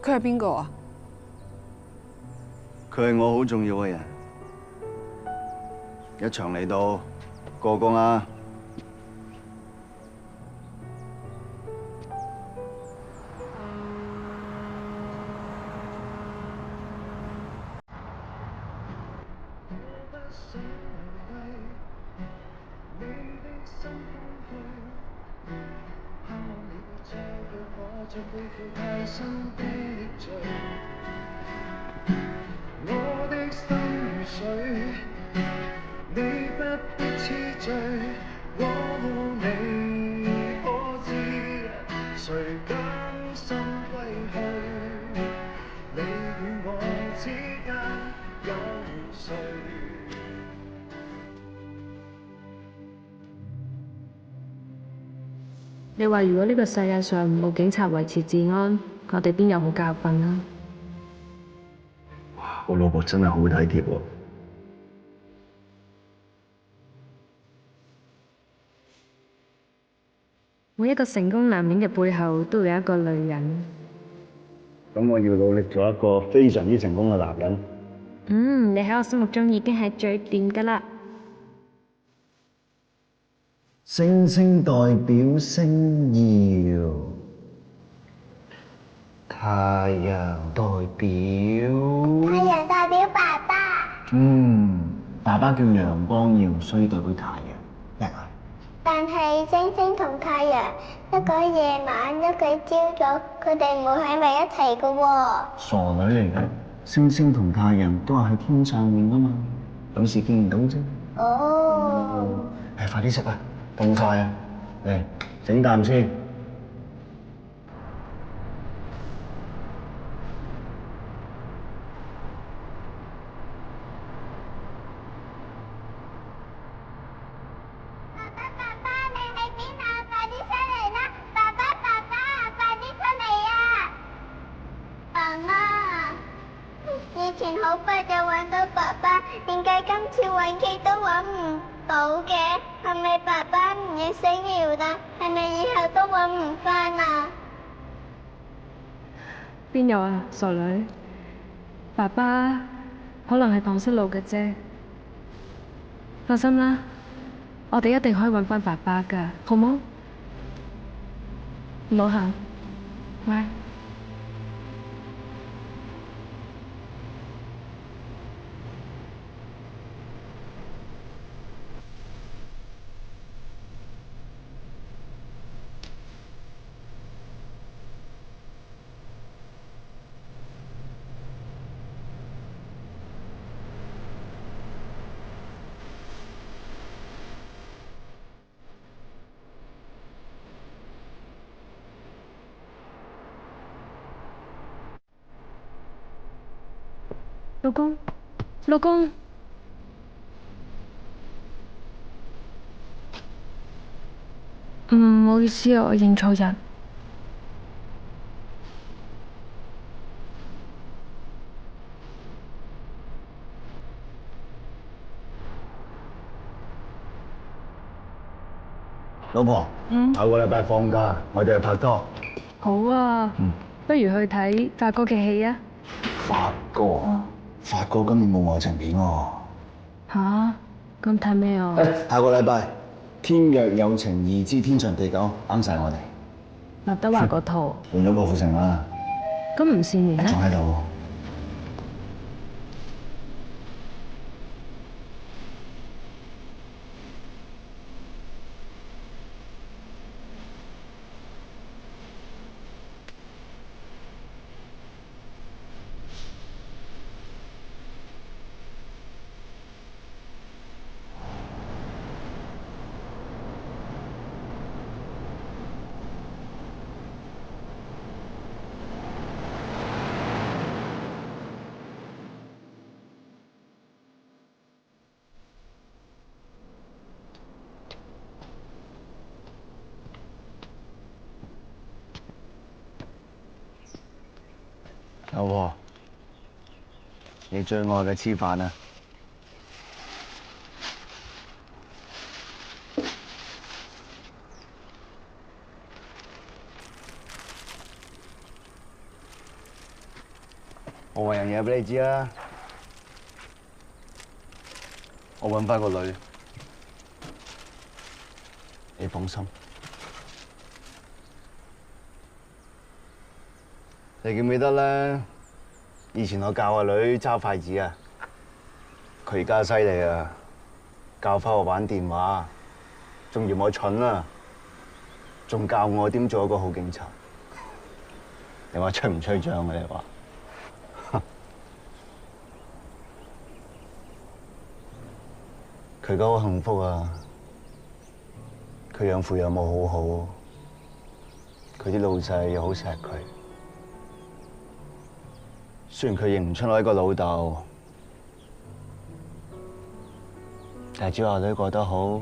佢係邊個啊？佢係我好重要嘅人，一場嚟到，過工啊！我的心如水，你不必痴醉。你可知誰甘心歸去？你與我之間有誰？你話如果呢個世界上冇警察維持治安，我哋邊有好教訓啊？哇！我老婆真係好體貼喎。每一個成功男人嘅背後都有一個女人。咁我要努力做一個非常之成功嘅男人。你喺我心目中已經係最掂㗎啦。星星代表星耀，太陽代表。太陽代表爸爸。爸爸叫陽光耀，所以代表太陽。叻啊！但係星星同太陽，一個喺夜晚，一個喺朝早，佢哋唔會喺埋一齊㗎喎。傻女嚟嘅，星星同太陽都係喺天上面㗎嘛，有時見唔到啫。哦。快啲食啊！凍晒啊！嚟整啖先。爸爸，你喺邊啊？快啲出嚟啦！爸爸，快啲出嚟啊！媽媽，以前好快就揾到爸爸，點解今次揾極都揾唔到嘅？係咪爸爸唔要星耀啦？係咪以後都揾唔返啊？邊有啊，傻女？爸爸可能係蕩失路嘅啫。放心啦，我哋一定可以揾返爸爸㗎，好冇？唔好喊，乖。老公，老公，唔好意思啊，我認錯人。老婆，下個禮拜放假，我哋去拍拖。好啊，不如去睇發哥嘅戲啊！發哥，發哥今年冇愛情片喎。吓？咁睇咩啊？下個禮拜《天若有情二之天長地久》啱晒我哋。劉德華嗰套。換咗郭富城啦。咁吳倩蓮仲呢？喺度。老婆，你最愛嘅黐飯啊！我話樣嘢俾你知啊，我揾翻個女，你放心。你記唔記得咧？以前我教個女揸筷子啊，佢而家犀利啊，教翻我玩電話，仲嫌我蠢啊，仲教我點做一個好警察。你話吹唔吹脹啊？你話？佢而家好幸福啊！佢養父養母好好，佢啲老細又好錫佢。雖然佢認唔出我一個老豆，但係只要阿女過得好，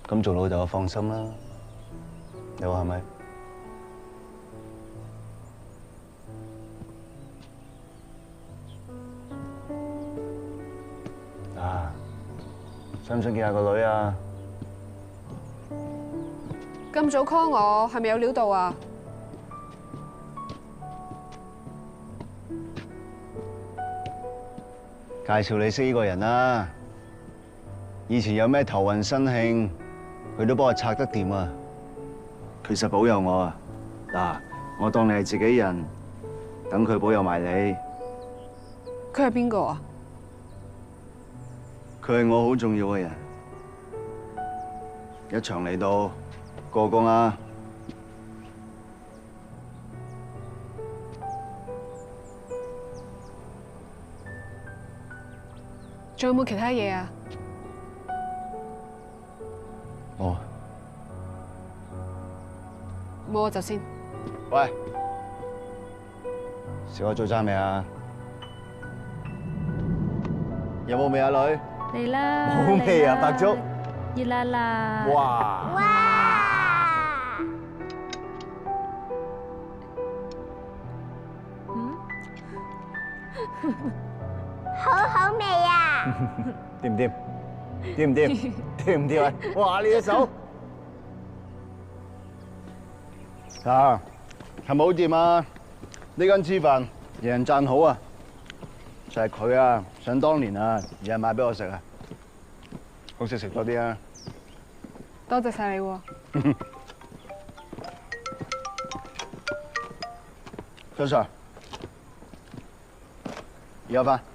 咁做老豆就放心啦。你話係咪？想唔想見下個女啊？咁早 call 我，係咪有料到啊？介紹你識呢個人啦。以前有咩頭暈身慶，佢都幫我拆得掂啊。佢實保佑我啊！嗱，我當你係自己人，等佢保佑埋你。佢係邊個啊？佢係我好重要嘅人，一場嚟到過工啊！仲有冇其他嘢啊？哦，冇我就先。喂，食咗早餐未啊？有冇味啊，女？嚟啦！冇味啊，白粥。熱辣辣。哇！哇！好好味啊！掂唔掂？掂唔掂？掂唔掂啊？哇！你隻手啊，係咪好掂啊？呢間黐飯人人讚好啊！就係佢啊！想當年啊，日日買俾我食啊，好食多啲啊！多謝晒你喎。張 Sir，而家返。